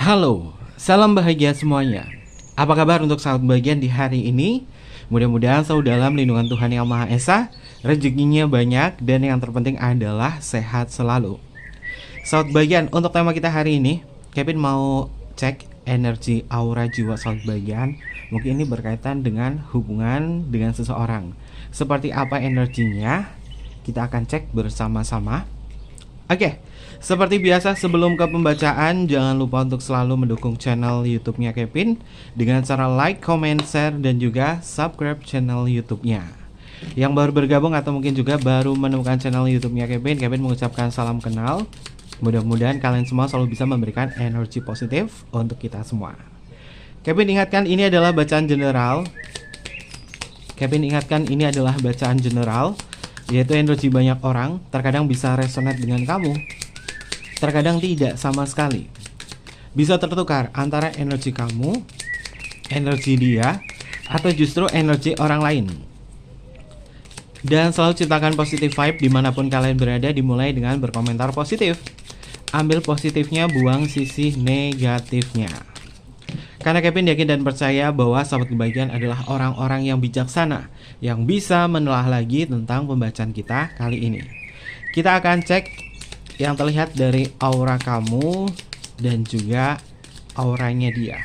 Halo, salam bahagia semuanya. Apa kabar untuk sahabat bagian di hari ini? Mudah-mudahan selalu dalam lindungan Tuhan Yang Maha Esa, rezekinya banyak, dan yang terpenting adalah sehat selalu. Sahabat bagian, untuk tema kita hari ini, Kevin mau cek energi aura jiwa sahabat bagian. Mungkin ini berkaitan dengan hubungan dengan seseorang. Seperti apa energinya? Kita akan cek bersama-sama. Oke, seperti biasa sebelum ke pembacaan, jangan lupa untuk selalu mendukung channel YouTube-nya Kevin dengan cara like, comment, share, dan juga subscribe channel YouTube-nya. Yang baru bergabung atau mungkin juga baru menemukan channel YouTube-nya Kevin mengucapkan salam kenal. Mudah-mudahan kalian semua selalu bisa memberikan energi positif untuk kita semua. Kevin ingatkan ini adalah bacaan general. Yaitu energi banyak orang, terkadang bisa resonate dengan kamu, terkadang tidak sama sekali. Bisa tertukar antara energi kamu, energi dia, atau justru energi orang lain. Dan selalu ciptakan positive vibe dimanapun kalian berada, dimulai dengan berkomentar positif. Ambil positifnya, buang sisi negatifnya. Karena Kevin yakin dan percaya bahwa sahabat kebahagiaan adalah orang-orang yang bijaksana, yang bisa menelaah lagi tentang pembacaan kita kali ini. Kita akan cek yang terlihat dari aura kamu dan juga auranya dia.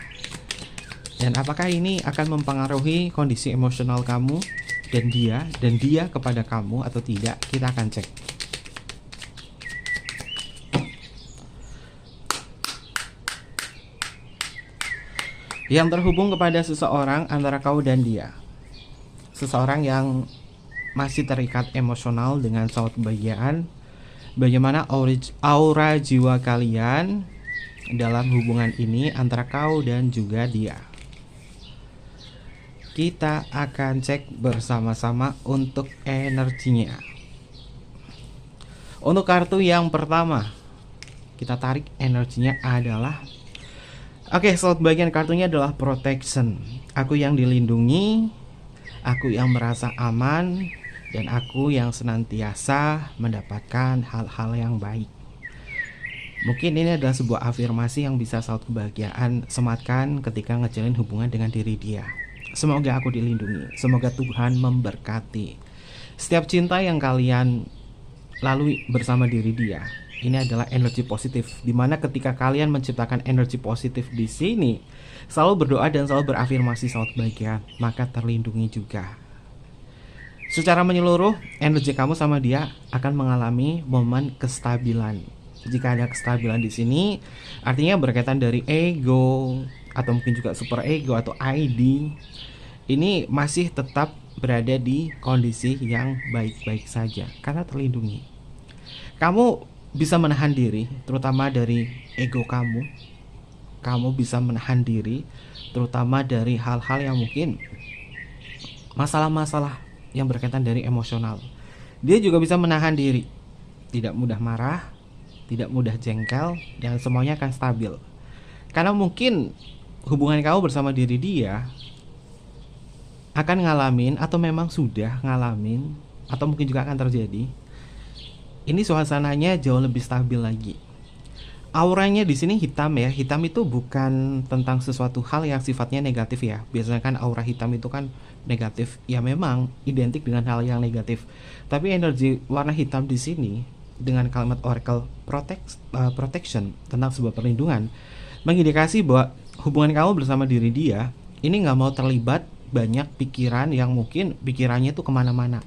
Dan apakah ini akan mempengaruhi kondisi emosional kamu dan dia kepada kamu atau tidak? Kita akan cek. Yang terhubung kepada seseorang antara kau dan dia. Seseorang yang masih terikat emosional dengan sahabat kebahagiaan. Bagaimana aura jiwa kalian dalam hubungan ini antara kau dan juga dia. Kita akan cek bersama-sama untuk energinya. Untuk kartu yang pertama, kita tarik energinya adalah oke, sahabat bagian kartunya adalah protection. Aku yang dilindungi, aku yang merasa aman, dan aku yang senantiasa mendapatkan hal-hal yang baik. Mungkin ini adalah sebuah afirmasi yang bisa sahabat kebahagiaan sematkan ketika ngejalin hubungan dengan diri dia. Semoga aku dilindungi, semoga Tuhan memberkati. Setiap cinta yang kalian lalui bersama diri dia, ini adalah energi positif, dimana ketika kalian menciptakan energi positif di sini, selalu berdoa dan selalu berafirmasi sahabat bahagia, maka terlindungi juga. Secara menyeluruh, energi kamu sama dia akan mengalami momen kestabilan. Jika ada kestabilan di sini, artinya berkaitan dari ego atau mungkin juga super ego atau ID, ini masih tetap berada di kondisi yang baik-baik saja karena terlindungi. Kamu bisa menahan diri, terutama dari ego kamu. Kamu bisa menahan diri, terutama dari hal-hal yang mungkin masalah-masalah yang berkaitan dari emosional. Dia juga bisa menahan diri, tidak mudah marah, tidak mudah jengkel, dan semuanya akan stabil. Karena mungkin hubungan kamu bersama diri dia akan ngalamin, atau memang sudah ngalamin, atau mungkin juga akan terjadi. Ini suasananya jauh lebih stabil lagi. Auranya di sini hitam ya. Hitam itu bukan tentang sesuatu hal yang sifatnya negatif ya. Biasanya kan aura hitam itu kan negatif. Ya memang identik dengan hal yang negatif. Tapi energi warna hitam di sini dengan kalimat oracle protection tentang sebuah perlindungan mengindikasi bahwa hubungan kamu bersama diri dia ini nggak mau terlibat banyak pikiran yang mungkin pikirannya itu kemana-mana.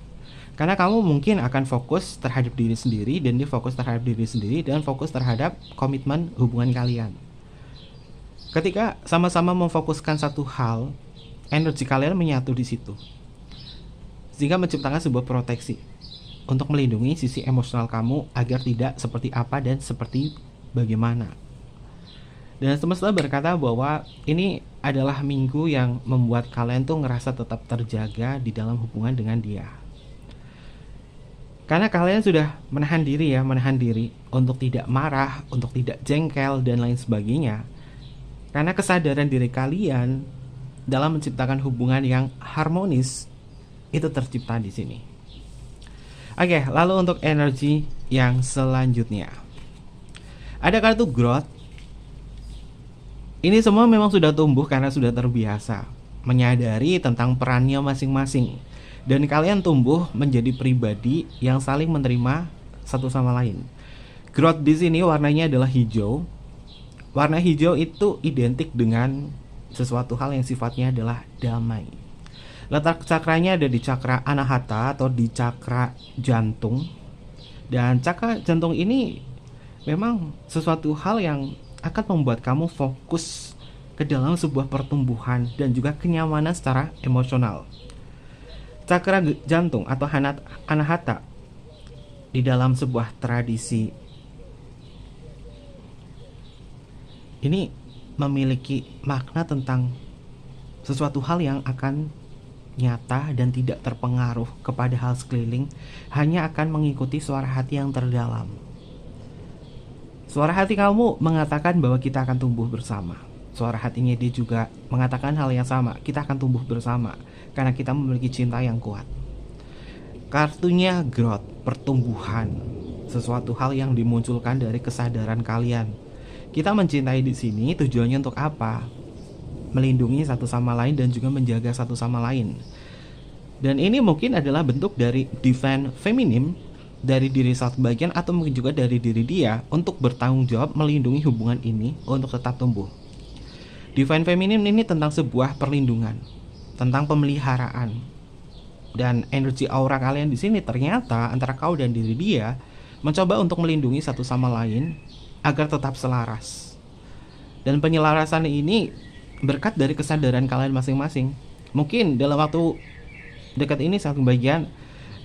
Karena kamu mungkin akan fokus terhadap diri sendiri dan dia fokus terhadap diri sendiri dan fokus terhadap komitmen hubungan kalian. Ketika sama-sama memfokuskan satu hal, energi kalian menyatu di situ. Sehingga menciptakan sebuah proteksi untuk melindungi sisi emosional kamu agar tidak seperti apa dan seperti bagaimana. Dan semesta berkata bahwa ini adalah minggu yang membuat kalian tuh ngerasa tetap terjaga di dalam hubungan dengan dia. Karena kalian sudah menahan diri untuk tidak marah, untuk tidak jengkel dan lain sebagainya. Karena kesadaran diri kalian dalam menciptakan hubungan yang harmonis itu tercipta di sini. Oke, lalu untuk energi yang selanjutnya. Ada kartu growth. Ini semua memang sudah tumbuh karena sudah terbiasa menyadari tentang perannya masing-masing. Dan kalian tumbuh menjadi pribadi yang saling menerima satu sama lain. Growth di sini warnanya adalah hijau. Warna hijau itu identik dengan sesuatu hal yang sifatnya adalah damai. Letak cakranya ada di cakra anahata atau di cakra jantung. Dan cakra jantung ini memang sesuatu hal yang akan membuat kamu fokus ke dalam sebuah pertumbuhan dan juga kenyamanan secara emosional. Cakra jantung atau anahata di dalam sebuah tradisi ini memiliki makna tentang sesuatu hal yang akan nyata dan tidak terpengaruh kepada hal sekeliling, hanya akan mengikuti suara hati yang terdalam. Suara hati kamu mengatakan bahwa kita akan tumbuh bersama. Suara hatinya dia juga mengatakan hal yang sama, kita akan tumbuh bersama karena kita memiliki cinta yang kuat. Kartunya growth, pertumbuhan, sesuatu hal yang dimunculkan dari kesadaran kalian. Kita mencintai di sini tujuannya untuk apa? Melindungi satu sama lain dan juga menjaga satu sama lain. Dan ini mungkin adalah bentuk dari divine feminine dari diri satu bagian atau mungkin juga dari diri dia untuk bertanggung jawab melindungi hubungan ini untuk tetap tumbuh. Divine feminine ini tentang sebuah perlindungan, tentang pemeliharaan. Dan energi aura kalian di sini ternyata antara kau dan diri dia mencoba untuk melindungi satu sama lain agar tetap selaras. Dan penyelarasan ini berkat dari kesadaran kalian masing-masing. Mungkin dalam waktu dekat ini satu bagian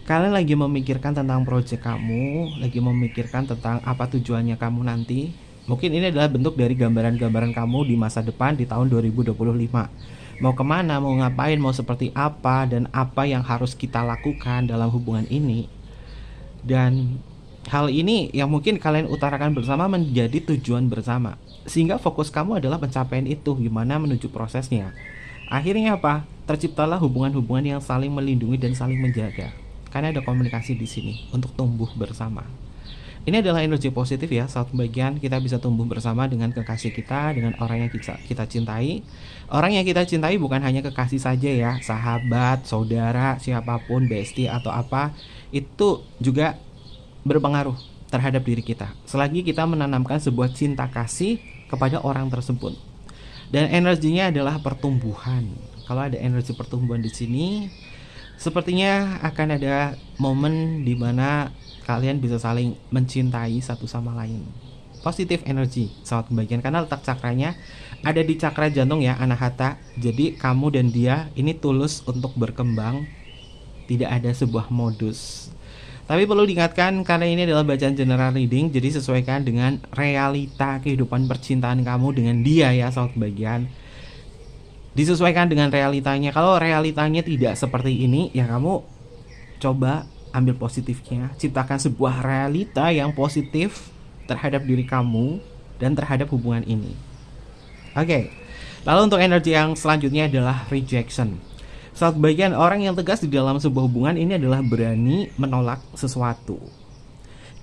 kalian lagi memikirkan tentang proyek kamu, lagi memikirkan tentang apa tujuannya kamu nanti. Mungkin ini adalah bentuk dari gambaran-gambaran kamu di masa depan di tahun 2025. Mau kemana, mau ngapain, mau seperti apa, dan apa yang harus kita lakukan dalam hubungan ini. Dan hal ini yang mungkin kalian utarakan bersama menjadi tujuan bersama. Sehingga fokus kamu adalah pencapaian itu, gimana menuju prosesnya. Akhirnya apa? Terciptalah hubungan-hubungan yang saling melindungi dan saling menjaga. Karena ada komunikasi di sini untuk tumbuh bersama. Ini adalah energi positif ya, satu bagian kita bisa tumbuh bersama dengan kekasih kita, dengan orang yang kita cintai. Orang yang kita cintai bukan hanya kekasih saja ya, sahabat, saudara, siapapun, bestie atau apa, itu juga berpengaruh terhadap diri kita. Selagi kita menanamkan sebuah cinta kasih kepada orang tersebut. Dan energinya adalah pertumbuhan. Kalau ada energi pertumbuhan di sini, sepertinya akan ada momen di mana kalian bisa saling mencintai satu sama lain. Positif energi sangat bagian karena letak cakranya ada di cakra jantung ya, anahata. Jadi kamu dan dia ini tulus untuk berkembang. Tidak ada sebuah modus. Tapi perlu diingatkan karena ini adalah bacaan general reading, jadi sesuaikan dengan realita kehidupan percintaan kamu dengan dia ya, sahabat bagian. Disesuaikan dengan realitanya. Kalau realitanya tidak seperti ini, ya kamu coba ambil positifnya, ciptakan sebuah realita yang positif terhadap diri kamu dan terhadap hubungan ini. Oke. Lalu untuk energi yang selanjutnya adalah rejection. Saat bagian orang yang tegas di dalam sebuah hubungan ini adalah berani menolak sesuatu.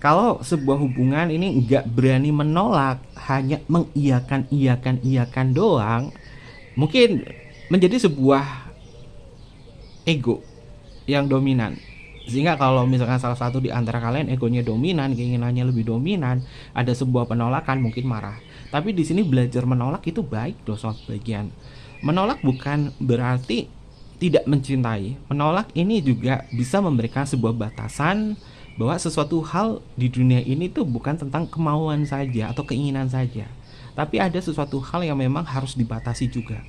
Kalau sebuah hubungan ini nggak berani menolak, hanya mengiyakan doang, mungkin menjadi sebuah ego yang dominan. Sehingga kalau misalkan salah satu di antara kalian egonya dominan, keinginannya lebih dominan, ada sebuah penolakan, mungkin marah. Tapi di sini belajar menolak itu baik loh soal bagian. Menolak bukan berarti tidak mencintai. Menolak ini juga bisa memberikan sebuah batasan bahwa sesuatu hal di dunia ini tuh bukan tentang kemauan saja atau keinginan saja, tapi ada sesuatu hal yang memang harus dibatasi juga.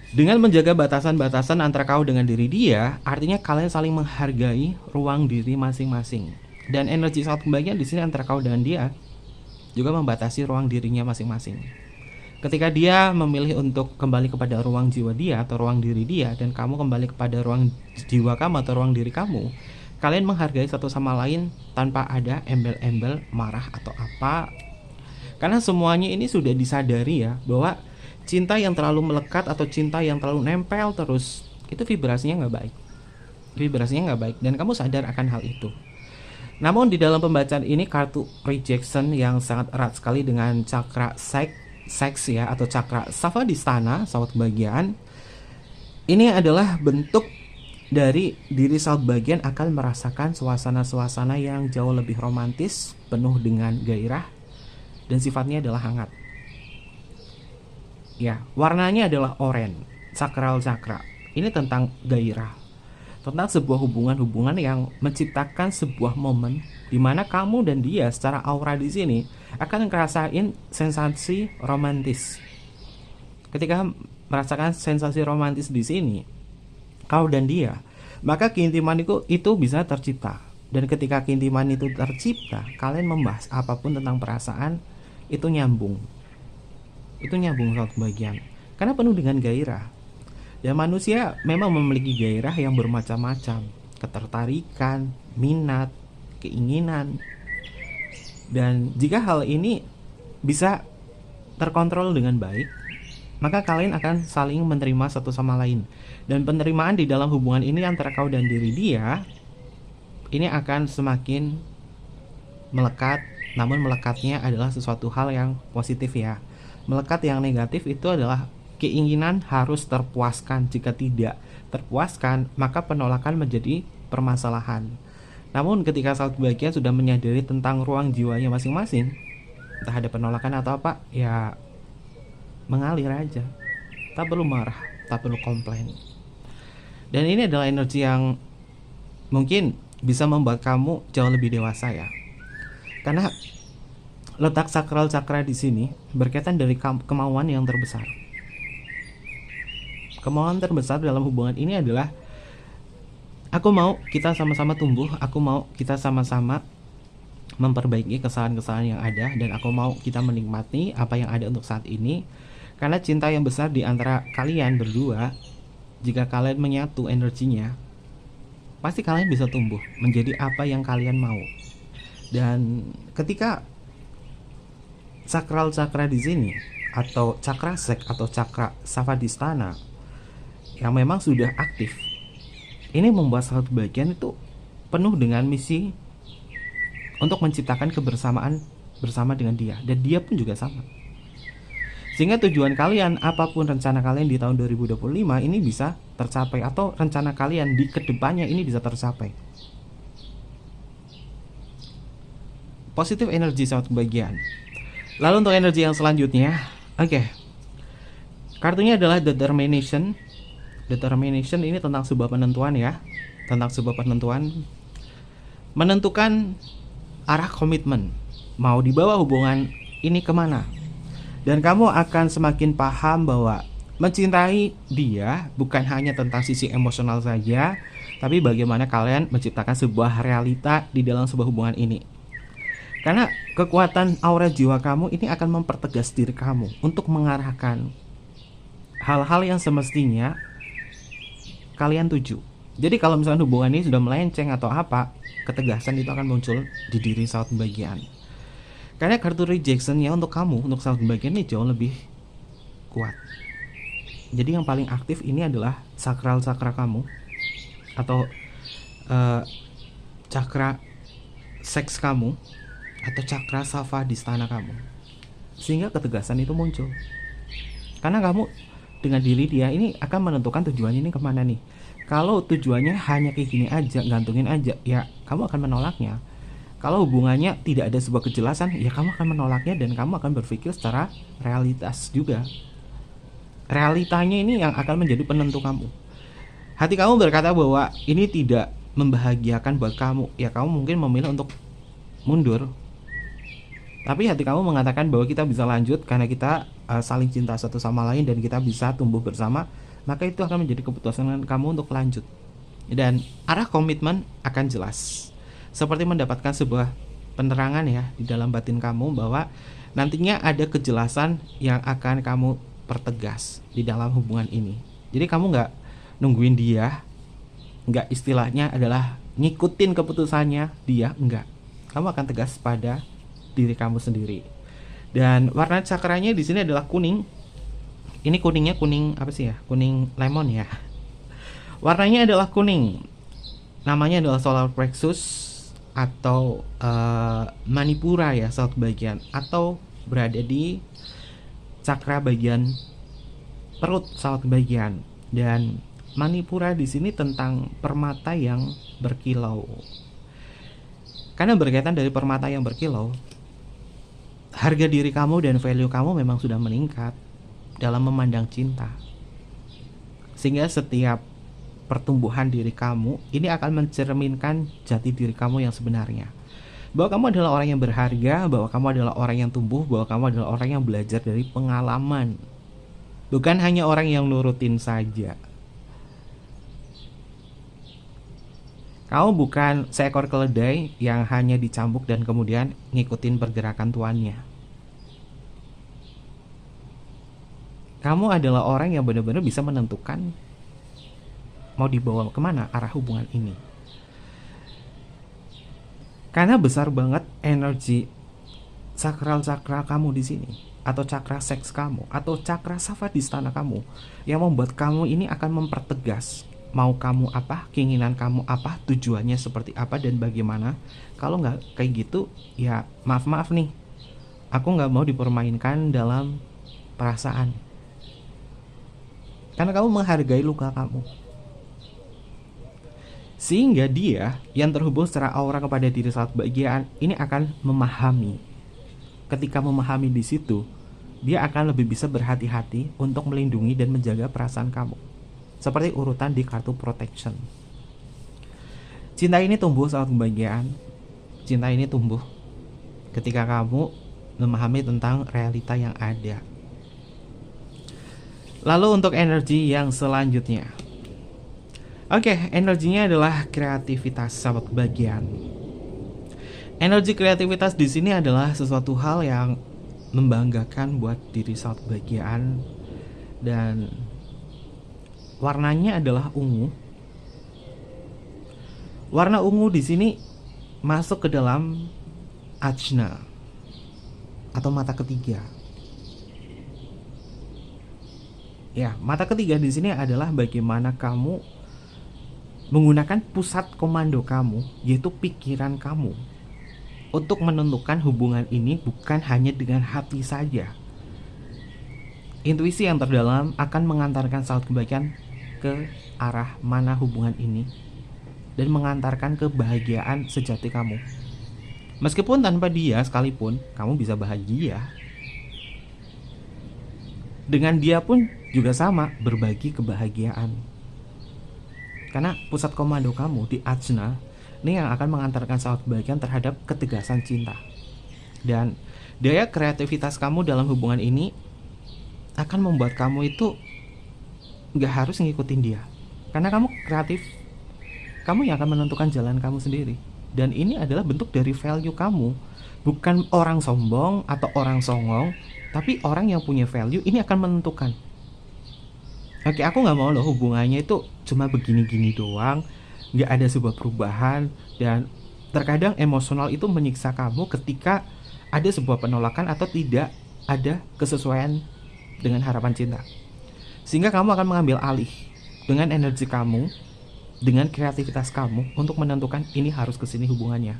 Dengan menjaga batasan-batasan antara kau dengan diri dia, artinya kalian saling menghargai ruang diri masing-masing. Dan energi sangat pembagian di sini antara kau dengan dia juga membatasi ruang dirinya masing-masing. Ketika dia memilih untuk kembali kepada ruang jiwa dia atau ruang diri dia, dan kamu kembali kepada ruang jiwa kamu atau ruang diri kamu, kalian menghargai satu sama lain tanpa ada embel-embel marah atau apa. Karena semuanya ini sudah disadari ya, bahwa cinta yang terlalu melekat atau cinta yang terlalu nempel terus, itu vibrasinya nggak baik. Vibrasinya nggak baik dan kamu sadar akan hal itu. Namun di dalam pembacaan ini kartu rejection yang sangat erat sekali dengan cakra seks seks ya, atau cakra Savadhisthana, sahabat kebahagiaan, ini adalah bentuk dari diri sahabat kebahagiaan akan merasakan suasana-suasana yang jauh lebih romantis, penuh dengan gairah, dan sifatnya adalah hangat. Ya, warnanya adalah oranye, sakral cakra. Ini tentang gairah, tentang sebuah hubungan yang menciptakan sebuah momen di mana kamu dan dia secara aura di sini akan ngerasain sensasi romantis. Ketika merasakan sensasi romantis di sini, kau dan dia, maka keintiman itu bisa tercipta. Dan ketika keintiman itu tercipta, kalian membahas apapun tentang perasaan, itu nyambung soal kebahagiaan, karena penuh dengan gairah. Dan manusia memang memiliki gairah yang bermacam-macam, ketertarikan, minat, keinginan. Dan jika hal ini bisa terkontrol dengan baik, maka kalian akan saling menerima satu sama lain. Dan penerimaan di dalam hubungan ini antara kau dan diri dia, ini akan semakin melekat. Namun melekatnya adalah sesuatu hal yang positif ya. Melekat yang negatif itu adalah keinginan harus terpuaskan. Jika tidak terpuaskan, maka penolakan menjadi permasalahan. Namun ketika sahabat kebahagiaan sudah menyadari tentang ruang jiwanya masing-masing, entah ada penolakan atau apa, ya mengalir aja, tak perlu marah, tak perlu komplain. Dan ini adalah energi yang mungkin bisa membuat kamu jauh lebih dewasa ya, karena letak sakral cakra di sini berkaitan dari kemauan yang terbesar. Kemauan terbesar dalam hubungan ini adalah, aku mau kita sama-sama tumbuh, aku mau kita sama-sama memperbaiki kesalahan-kesalahan yang ada, dan aku mau kita menikmati apa yang ada untuk saat ini. Karena cinta yang besar di antara kalian berdua, jika kalian menyatu energinya, pasti kalian bisa tumbuh menjadi apa yang kalian mau. Dan ketika sakral cakra di sini, atau cakra sek atau cakra Savadhisthana yang memang sudah aktif, ini membuat sahabat kebahagiaan itu penuh dengan misi untuk menciptakan kebersamaan bersama dengan dia, dan dia pun juga sama. Sehingga tujuan kalian, apapun rencana kalian di tahun 2025 ini bisa tercapai, atau rencana kalian di kedepannya ini bisa tercapai. Positive energy sahabat kebahagiaan. Lalu untuk energi yang selanjutnya, oke. Kartunya adalah determination. Determination ini tentang sebuah penentuan ya, tentang sebuah penentuan, menentukan arah komitmen, mau dibawa hubungan ini kemana. Dan kamu akan semakin paham bahwa mencintai dia bukan hanya tentang sisi emosional saja, tapi bagaimana kalian menciptakan sebuah realita di dalam sebuah hubungan ini. Karena kekuatan aura jiwa kamu ini akan mempertegas diri kamu untuk mengarahkan hal-hal yang semestinya kalian tuju. Jadi kalau misalnya hubungan ini sudah melenceng atau apa, ketegasan itu akan muncul di diri sahabat kebahagiaan. Karena kartu rejectionnya untuk kamu, untuk sahabat kebahagiaan ini jauh lebih kuat. Jadi yang paling aktif ini adalah sakral cakra kamu, atau cakra seks kamu, atau cakra Savadhisthana kamu. Sehingga ketegasan itu muncul. Karena kamu dengan diri dia ini akan menentukan tujuannya ini kemana nih. Kalau tujuannya hanya kayak gini aja, gantungin aja, ya kamu akan menolaknya. Kalau hubungannya tidak ada sebuah kejelasan, ya kamu akan menolaknya, dan kamu akan berpikir secara realitas juga. Realitanya ini yang akan menjadi penentu kamu. Hati kamu berkata bahwa ini tidak membahagiakan buat kamu, ya kamu mungkin memilih untuk mundur. Tapi hati kamu mengatakan bahwa kita bisa lanjut karena kita saling cinta satu sama lain dan kita bisa tumbuh bersama, maka itu akan menjadi keputusan kamu untuk lanjut. Dan arah komitmen akan jelas. Seperti mendapatkan sebuah penerangan ya di dalam batin kamu bahwa nantinya ada kejelasan yang akan kamu pertegas di dalam hubungan ini. Jadi kamu gak nungguin dia, gak istilahnya adalah ngikutin keputusannya dia, enggak. Kamu akan tegas pada diri kamu sendiri. Dan warna cakranya di sini adalah kuning. Ini kuningnya kuning apa sih ya? Kuning lemon ya. Warnanya adalah kuning. Namanya adalah solar plexus atau manipura ya, sahabat kebahagiaan, atau berada di cakra bagian perut, sahabat kebahagiaan. Dan Manipura di sini tentang permata yang berkilau. Karena berkaitan dari permata yang berkilau, harga diri kamu dan value kamu memang sudah meningkat dalam memandang cinta. Sehingga setiap pertumbuhan diri kamu ini akan mencerminkan jati diri kamu yang sebenarnya. Bahwa kamu adalah orang yang berharga, bahwa kamu adalah orang yang tumbuh, bahwa kamu adalah orang yang belajar dari pengalaman. Bukan hanya orang yang nurutin saja. Kamu bukan seekor keledai yang hanya dicambuk dan kemudian ngikutin pergerakan tuannya. Kamu adalah orang yang benar-benar bisa menentukan mau dibawa kemana arah hubungan ini. Karena besar banget energi sakral-sakral kamu di sini, atau cakra seks kamu, atau cakra savadhisthana kamu, yang membuat kamu ini akan mempertegas mau kamu apa, keinginan kamu apa, tujuannya seperti apa dan bagaimana. Kalau nggak kayak gitu, ya maaf nih, aku nggak mau dipermainkan dalam perasaan. Karena kamu menghargai luka kamu. Sehingga dia yang terhubung secara aura kepada diri saat kebahagiaan ini akan memahami. Ketika memahami di situ, dia akan lebih bisa berhati-hati untuk melindungi dan menjaga perasaan kamu. Seperti urutan di kartu protection. Cinta ini tumbuh saat kebahagiaan. Cinta ini tumbuh ketika kamu memahami tentang realita yang ada. Lalu untuk energi yang selanjutnya. Oke, energinya adalah kreativitas, sahabat kebahagiaan. Energi kreativitas di sini adalah sesuatu hal yang membanggakan buat diri sahabat kebahagiaan, dan warnanya adalah ungu. Warna ungu di sini masuk ke dalam ajna atau mata ketiga. Ya, mata ketiga di sini adalah bagaimana kamu menggunakan pusat komando kamu, yaitu pikiran kamu, untuk menentukan hubungan ini bukan hanya dengan hati saja. Intuisi yang terdalam akan mengantarkan sahabat kebahagiaan ke arah mana hubungan ini dan mengantarkan kebahagiaan sejati kamu. Meskipun tanpa dia sekalipun, kamu bisa bahagia. Dengan dia pun juga sama, berbagi kebahagiaan. Karena pusat komando kamu di ajna ini yang akan mengantarkan sahabat kebahagiaan terhadap ketegasan cinta. Dan daya kreativitas kamu dalam hubungan ini akan membuat kamu itu gak harus ngikutin dia. Karena kamu kreatif, kamu yang akan menentukan jalan kamu sendiri. Dan ini adalah bentuk dari value kamu. Bukan orang sombong atau orang songong, tapi orang yang punya value ini akan menentukan. Oke, aku gak mau loh hubungannya itu cuma begini-gini doang, gak ada sebuah perubahan. Dan terkadang emosional itu menyiksa kamu ketika ada sebuah penolakan atau tidak ada kesesuaian dengan harapan cinta. Sehingga kamu akan mengambil alih dengan energi kamu, dengan kreativitas kamu untuk menentukan ini harus kesini hubungannya.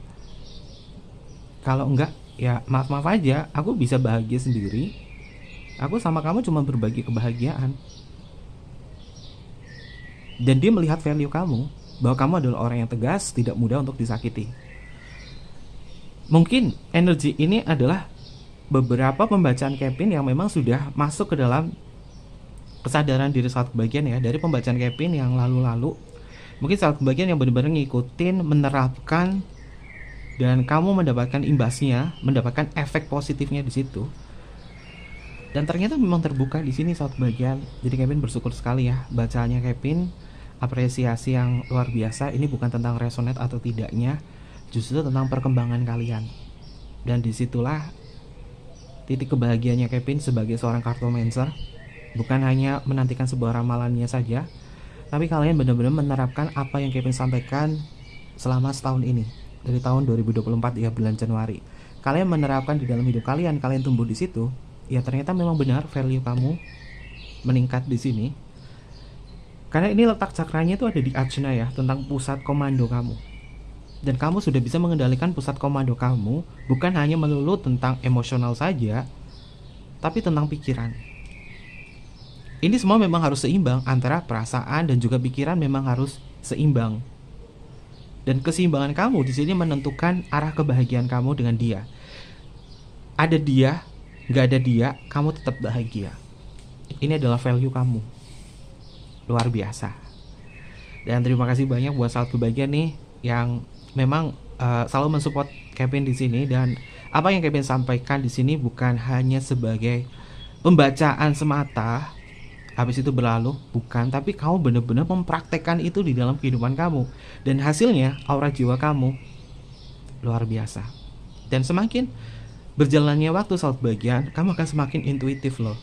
Kalau enggak, ya maaf aja, aku bisa bahagia sendiri. Aku sama kamu cuma berbagi kebahagiaan. Dan dia melihat value kamu, bahwa kamu adalah orang yang tegas, tidak mudah untuk disakiti. Mungkin energi ini adalah beberapa pembacaan Kevin yang memang sudah masuk ke dalam kesadaran diri saat kebahagiaan ya, dari pembacaan Kevin yang lalu-lalu. Mungkin saat kebahagiaan yang benar-benar ngikutin, menerapkan, dan kamu mendapatkan imbasnya, mendapatkan efek positifnya di situ. Dan ternyata memang terbuka di sini saat kebahagiaan. Jadi Kevin bersyukur sekali ya bacaannya Kevin, apresiasi yang luar biasa. Ini bukan tentang resonate atau tidaknya, justru tentang perkembangan kalian. Dan disitulah titik kebahagiaannya Kevin sebagai seorang cartomancer. Bukan hanya menantikan sebuah ramalannya saja, tapi kalian benar-benar menerapkan apa yang Kevin sampaikan selama setahun ini. Dari tahun 2024 ya, bulan Januari. Kalian menerapkan di dalam hidup kalian, kalian tumbuh di situ. Ya ternyata memang benar value kamu meningkat di sini. Karena ini letak cakranya itu ada di ajna ya, tentang pusat komando kamu. Dan kamu sudah bisa mengendalikan pusat komando kamu, bukan hanya melulu tentang emosional saja, tapi tentang pikiran. Ini semua memang harus seimbang, antara perasaan dan juga pikiran memang harus seimbang. Dan keseimbangan kamu di sini menentukan arah kebahagiaan kamu dengan dia. Ada dia, nggak ada dia, kamu tetap bahagia. Ini adalah value kamu. Luar biasa. Dan terima kasih banyak buat sahabat kebahagiaan nih yang memang selalu mensupport Kevin di sini, dan apa yang Kevin sampaikan di sini bukan hanya sebagai pembacaan semata habis itu berlalu, bukan, tapi kamu benar-benar mempraktekkan itu di dalam kehidupan kamu, dan hasilnya aura jiwa kamu luar biasa. Dan semakin berjalannya waktu sahabat bagian, kamu akan semakin intuitif loh.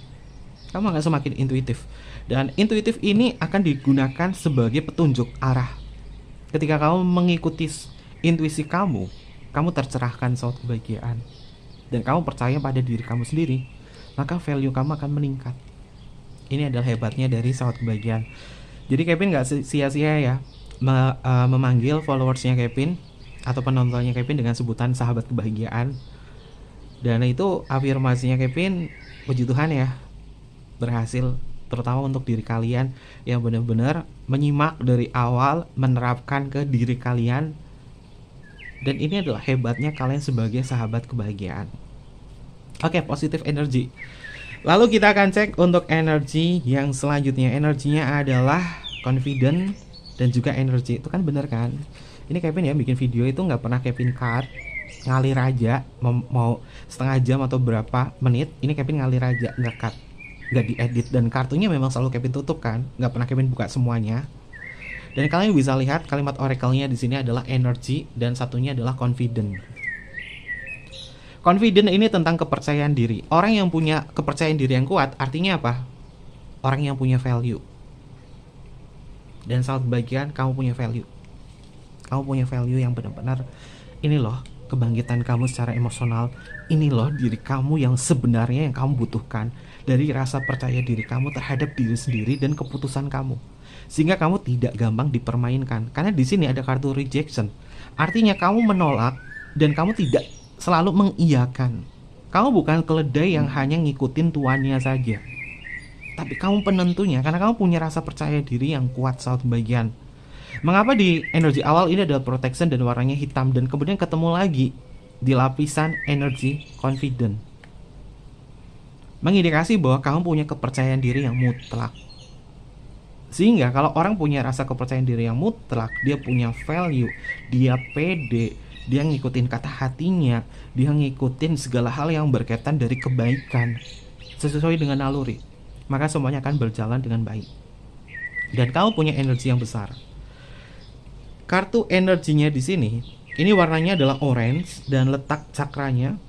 Kamu akan semakin intuitif, dan intuitif ini akan digunakan sebagai petunjuk arah. Ketika kamu mengikuti intuisi kamu tercerahkan sahabat kebahagiaan, dan kamu percaya pada diri kamu sendiri, maka value kamu akan meningkat. Ini adalah hebatnya dari sahabat kebahagiaan. Jadi Kevin gak sia-sia ya memanggil followersnya Kevin atau penontonnya Kevin dengan sebutan sahabat kebahagiaan. Dan itu afirmasinya Kevin, puji Tuhan ya, berhasil, terutama untuk diri kalian yang benar-benar menyimak dari awal, menerapkan ke diri kalian. Dan ini adalah hebatnya kalian sebagai sahabat kebahagiaan. Oke, positive energy. Lalu kita akan cek untuk energi yang selanjutnya. Energinya adalah confident dan juga energi. Itu kan bener kan? Ini Kevin ya bikin video itu nggak pernah Kevin cut, ngalir aja. Mau setengah jam atau berapa menit, ini Kevin ngalir aja, nggak cut, nggak diedit. Dan kartunya memang selalu Kevin tutup kan, nggak pernah Kevin buka semuanya. Dan kalian bisa lihat kalimat oracle-nya di sini adalah energy dan satunya adalah confident. Confident ini tentang kepercayaan diri. Orang yang punya kepercayaan diri yang kuat artinya apa? Orang yang punya value. Dan saat bagian kamu punya value. Kamu punya value yang benar-benar, ini loh kebangkitan kamu secara emosional. Ini loh diri kamu yang sebenarnya yang kamu butuhkan. Dari rasa percaya diri kamu terhadap diri sendiri dan keputusan kamu. Sehingga kamu tidak gampang dipermainkan. Karena di sini ada kartu rejection. Artinya kamu menolak dan kamu tidak selalu mengiyakan. Kamu bukan keledai yang hanya ngikutin tuannya saja, tapi kamu penentunya, karena kamu punya rasa percaya diri yang kuat saat bagian. Mengapa di energi awal ini adalah protection dan warnanya hitam, dan kemudian ketemu lagi di lapisan energi confident, mengindikasi bahwa kamu punya kepercayaan diri yang mutlak. Sehingga kalau orang punya rasa kepercayaan diri yang mutlak, dia punya value, dia pede, dia ngikutin kata hatinya, dia ngikutin segala hal yang berkaitan dari kebaikan sesuai dengan naluri, maka semuanya akan berjalan dengan baik. Dan kamu punya energi yang besar. Kartu energinya di sini, ini warnanya adalah orange dan letak cakranya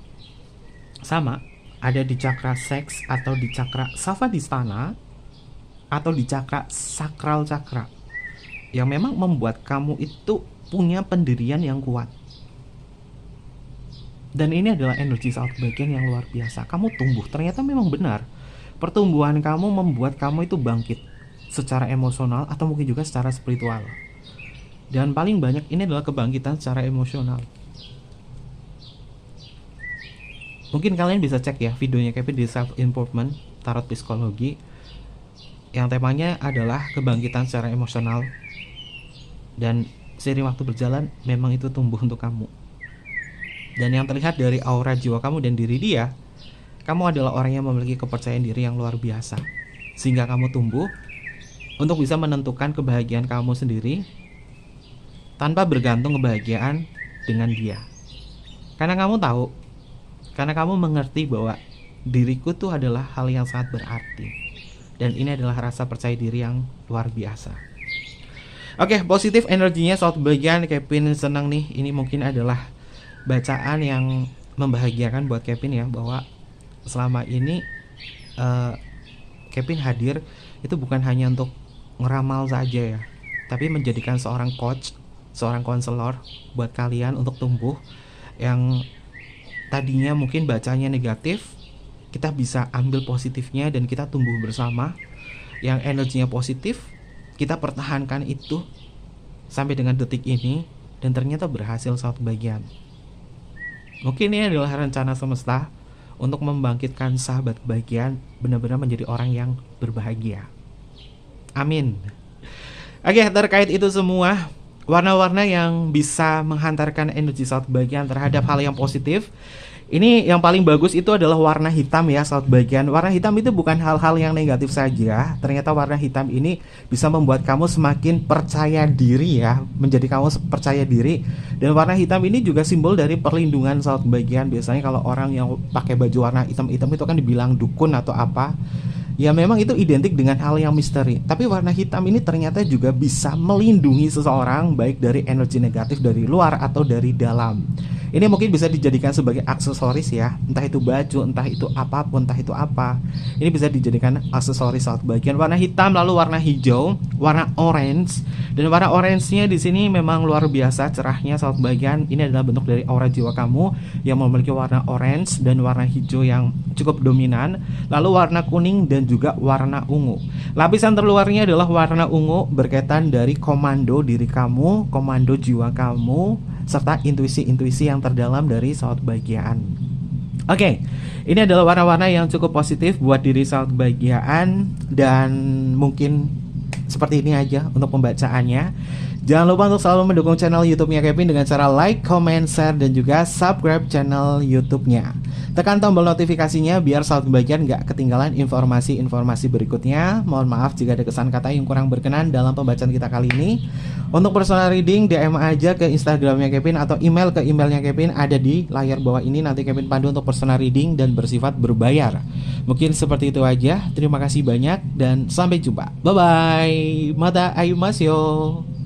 sama, ada di cakra seks atau di cakra savadistana atau di cakra sakral cakra, yang memang membuat kamu itu punya pendirian yang kuat. Dan ini adalah energi saat kebahagiaan yang luar biasa. Kamu tumbuh, ternyata memang benar. Pertumbuhan kamu membuat kamu itu bangkit secara emosional atau mungkin juga secara spiritual. Dan paling banyak ini adalah kebangkitan secara emosional. Mungkin kalian bisa cek ya videonya Kevin di Self Improvement Tarot Psikologi, yang temanya adalah kebangkitan secara emosional. Dan seiring waktu berjalan memang itu tumbuh untuk kamu. Dan yang terlihat dari aura jiwa kamu dan diri dia, kamu adalah orang yang memiliki kepercayaan diri yang luar biasa. Sehingga kamu tumbuh untuk bisa menentukan kebahagiaan kamu sendiri tanpa bergantung kebahagiaan dengan dia. Karena kamu tahu, karena kamu mengerti bahwa diriku tuh adalah hal yang sangat berarti. Dan ini adalah rasa percaya diri yang luar biasa. Oke, positif energinya soal bagian Kevin senang nih. Ini mungkin adalah bacaan yang membahagiakan buat Kevin ya, bahwa selama ini Kevin hadir itu bukan hanya untuk ngeramal saja ya, tapi menjadikan seorang coach, seorang konselor buat kalian untuk tumbuh. Yang tadinya mungkin bacanya negatif, kita bisa ambil positifnya dan kita tumbuh bersama. Yang energinya positif, kita pertahankan itu sampai dengan detik ini, dan ternyata berhasil saat bagian. Mungkin ini adalah rencana semesta untuk membangkitkan sahabat kebahagiaan benar-benar menjadi orang yang berbahagia. Amin. Oke, terkait itu semua, warna-warna yang bisa menghantarkan energi sahabat kebahagiaan terhadap hal yang positif, ini yang paling bagus itu adalah warna hitam ya sahabat kebahagiaan. Warna hitam itu bukan hal-hal yang negatif saja. Ternyata warna hitam ini bisa membuat kamu semakin percaya diri ya, menjadi kamu percaya diri. Dan warna hitam ini juga simbol dari perlindungan sahabat kebahagiaan. Biasanya kalau orang yang pakai baju warna hitam-hitam itu kan dibilang dukun atau apa. Ya memang itu identik dengan hal yang misteri. Tapi warna hitam ini ternyata juga bisa melindungi seseorang baik dari energi negatif dari luar atau dari dalam. Ini mungkin bisa dijadikan sebagai aksesoris ya, entah itu baju, entah itu apapun, entah itu apa. Ini bisa dijadikan aksesoris saat bagian warna hitam, lalu warna hijau, warna orange. Dan warna orange-nya di sini memang luar biasa cerahnya saat bagian. Ini adalah bentuk dari aura jiwa kamu yang memiliki warna orange dan warna hijau yang cukup dominan. Lalu warna kuning dan juga warna ungu. Lapisan terluarnya adalah warna ungu berkaitan dari komando diri kamu, komando jiwa kamu, serta intuisi-intuisi yang terdalam dari sahabat kebahagiaan. Oke, ini adalah warna-warna yang cukup positif buat diri sahabat kebahagiaan. Dan mungkin seperti ini aja untuk pembacaannya. Jangan lupa untuk selalu mendukung channel YouTube-nya Kevin dengan cara like, comment, share, dan juga subscribe channel YouTube-nya. Tekan tombol notifikasinya biar sahabat kebahagiaan nggak ketinggalan informasi-informasi berikutnya. Mohon maaf jika ada kesan kata yang kurang berkenan dalam pembacaan kita kali ini. Untuk personal reading, DM aja ke Instagramnya Kevin atau email ke emailnya Kevin, ada di layar bawah ini. Nanti Kevin pandu untuk personal reading dan bersifat berbayar. Mungkin seperti itu aja. Terima kasih banyak dan sampai jumpa. Bye-bye. Mata ayu mas yo.